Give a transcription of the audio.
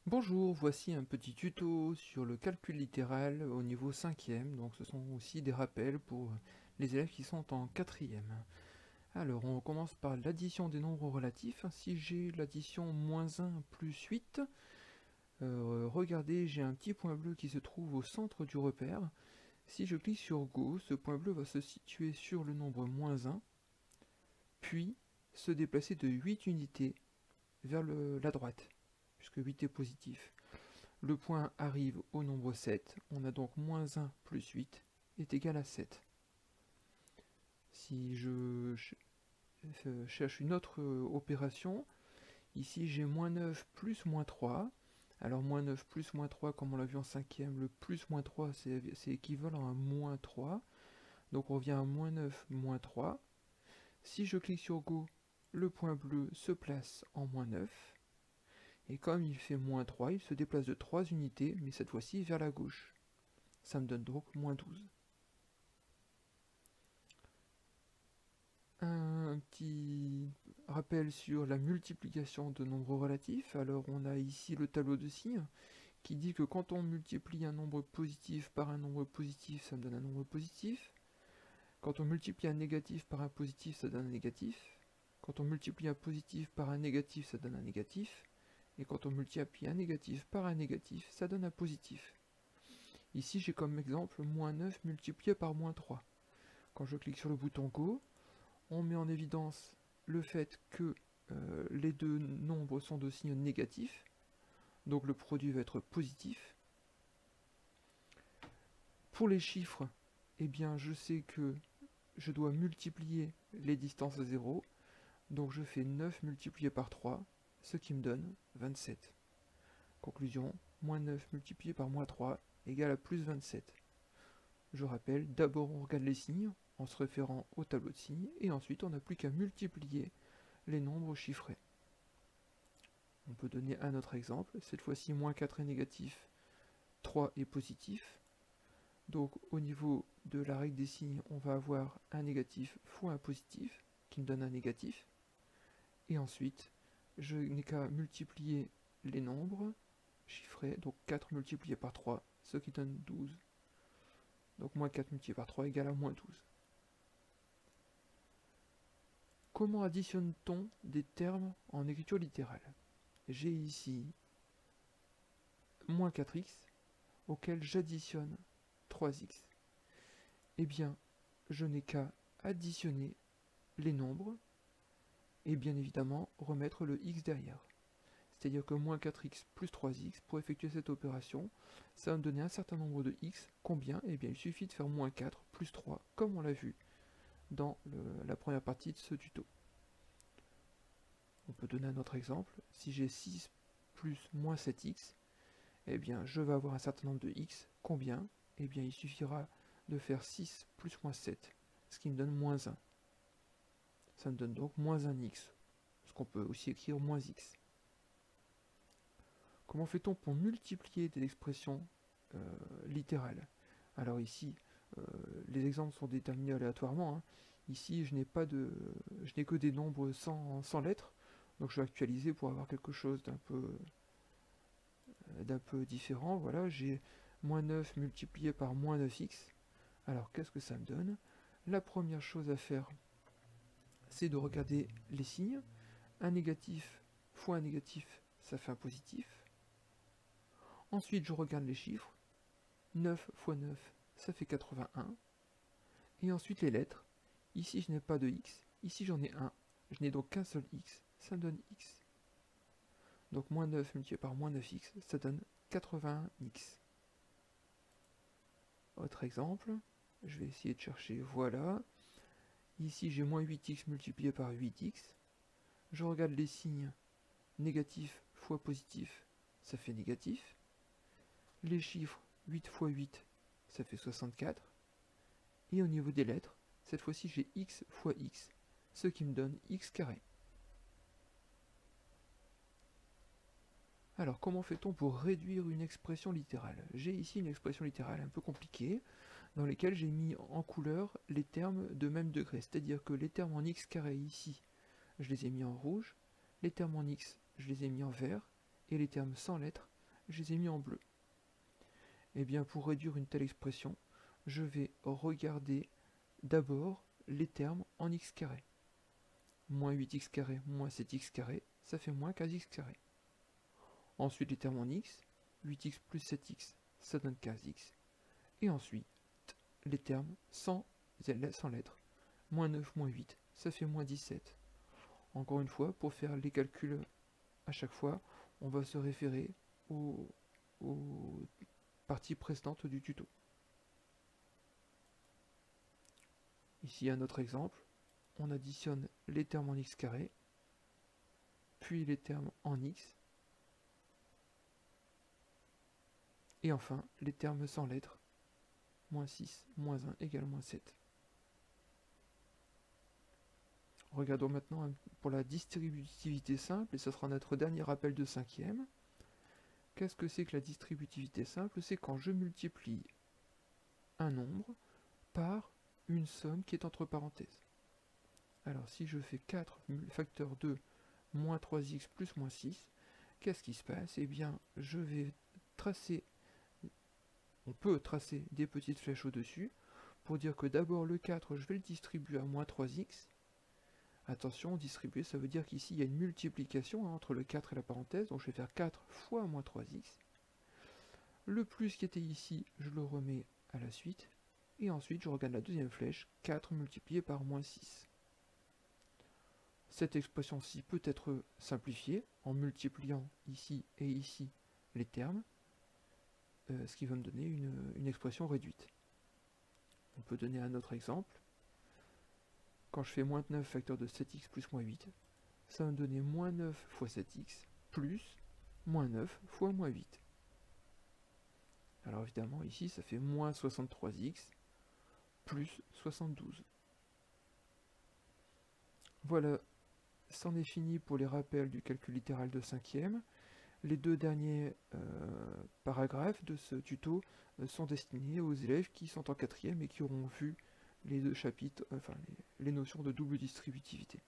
Bonjour, voici un petit tuto sur le calcul littéral au niveau 5e, donc ce sont aussi des rappels pour les élèves qui sont en 4e. Alors on commence par l'addition des nombres relatifs. Si j'ai l'addition -1 plus 8, regardez, j'ai un petit point bleu qui se trouve au centre du repère. Si je clique sur Go, ce point bleu va se situer sur le nombre -1, puis se déplacer de 8 unités vers la droite, puisque 8 est positif. Le point arrive au nombre 7, on a donc -1 plus 8 est égal à 7. Si je cherche une autre opération, ici j'ai -9 plus -3. Alors -9 plus -3, comme on l'a vu en 5e, le plus -3 c'est équivalent à -3. Donc on revient à -9 -3. Si je clique sur Go, le point bleu se place en -9. Et comme il fait -3, il se déplace de 3 unités, mais cette fois-ci vers la gauche. Ça me donne donc -12. Un petit rappel sur la multiplication de nombres relatifs. Alors on a ici le tableau de signes qui dit que quand on multiplie un nombre positif par un nombre positif, ça me donne un nombre positif. Quand on multiplie un négatif par un positif, ça donne un négatif. Quand on multiplie un positif par un négatif, ça donne un négatif. Et quand on multiplie un négatif par un négatif, ça donne un positif. Ici j'ai comme exemple -9 multiplié par -3. Quand je clique sur le bouton Go, on met en évidence le fait que les deux nombres sont de signe négatif, donc le produit va être positif. Pour les chiffres, eh bien je sais que je dois multiplier les distances à 0, donc je fais 9 multiplié par 3, ce qui me donne 27. Conclusion, -9 multiplié par -3 égale à +27. Je rappelle, d'abord on regarde les signes en se référant au tableau de signes, et ensuite on n'a plus qu'à multiplier les nombres chiffrés. On peut donner un autre exemple, cette fois-ci -4 est négatif, 3 est positif. Donc au niveau de la règle des signes, on va avoir un négatif fois un positif, qui me donne un négatif. Et ensuite, je n'ai qu'à multiplier les nombres chiffrés, donc 4 multiplié par 3, ce qui donne 12. Donc -4 multiplié par 3 égale à -12. Comment additionne-t-on des termes en écriture littérale? J'ai ici -4x, auquel j'additionne 3x. Eh bien, je n'ai qu'à additionner les nombres et bien évidemment remettre le x derrière. C'est-à-dire que -4x plus 3x, pour effectuer cette opération, ça va me donner un certain nombre de x. Combien? Eh bien, il suffit de faire -4 plus 3, comme on l'a vu dans la première partie de ce tuto. On peut donner un autre exemple. Si j'ai 6 plus -7x, eh bien, je vais avoir un certain nombre de x. Combien? Eh bien, il suffira de faire 6 plus -7, ce qui me donne -1. Ça me donne donc -1x, ce qu'on peut aussi écrire -x. Comment fait-on pour multiplier des expressions littérales? Alors ici, les exemples sont déterminés aléatoirement. Ici, je n'ai que des nombres sans lettres, donc je vais actualiser pour avoir quelque chose d'un peu différent. Voilà, j'ai -9 multiplié par -9x. Alors qu'est-ce que ça me donne? La première chose à faire, c'est de regarder les signes. Un négatif fois un négatif, ça fait un positif. Ensuite, je regarde les chiffres. 9 fois 9, ça fait 81. Et ensuite les lettres. Ici, je n'ai pas de x. Ici, j'en ai un. Je n'ai donc qu'un seul x. Ça me donne x. Donc -9 multiplié par -9x, ça donne 81x. Autre exemple. Je vais essayer de chercher. Voilà. Ici, j'ai -8x multiplié par 8x. Je regarde les signes. Négatif fois positif, ça fait négatif. Les chiffres, 8 fois 8, ça fait 64. Et au niveau des lettres, cette fois-ci j'ai x fois x, ce qui me donne x carré. Alors comment fait-on pour réduire une expression littérale? J'ai ici une expression littérale un peu compliquée, dans laquelle j'ai mis en couleur les termes de même degré, c'est-à-dire que les termes en x carré ici, je les ai mis en rouge, les termes en x, je les ai mis en vert, et les termes sans lettres, je les ai mis en bleu. Et bien pour réduire une telle expression, je vais regarder d'abord les termes en x carré. Moins 8x carré moins 7x carré, ça fait moins 15x carré. Ensuite les termes en x, 8x plus 7x, ça donne 15x. Et ensuite, les termes sans lettres. Moins 9, moins 8, ça fait moins 17. Encore une fois, pour faire les calculs à chaque fois, on va se référer aux parties précédentes du tuto. Ici, un autre exemple. On additionne les termes en x carré, puis les termes en x, et enfin les termes sans lettres. Moins 6, moins 1 égale moins 7. Regardons maintenant pour la distributivité simple, et ce sera notre dernier rappel de 5e. Qu'est-ce que c'est que la distributivité simple? C'est quand je multiplie un nombre par une somme qui est entre parenthèses. Alors si je fais 4 facteur 2 moins 3x plus moins 6, qu'est-ce qui se passe? Eh bien, je vais tracer, on peut tracer des petites flèches au-dessus, pour dire que d'abord le 4, je vais le distribuer à moins 3x. Attention, distribuer, ça veut dire qu'ici, il y a une multiplication entre le 4 et la parenthèse, donc je vais faire 4 fois moins 3x. Le plus qui était ici, je le remets à la suite, et ensuite je regarde la deuxième flèche, 4 multiplié par moins 6. Cette expression-ci peut être simplifiée en multipliant ici et ici les termes, ce qui va me donner une expression réduite. On peut donner un autre exemple. Quand je fais moins 9 facteur de 7x plus moins 8, ça va me donner moins 9 fois 7x plus moins 9 fois moins 8. Alors évidemment, ici, ça fait moins 63x plus 72. Voilà, c'en est fini pour les rappels du calcul littéral de 5e. Les deux derniers paragraphes de ce tuto sont destinés aux élèves qui sont en 4e et qui auront vu les deux chapitres, enfin les notions de double distributivité.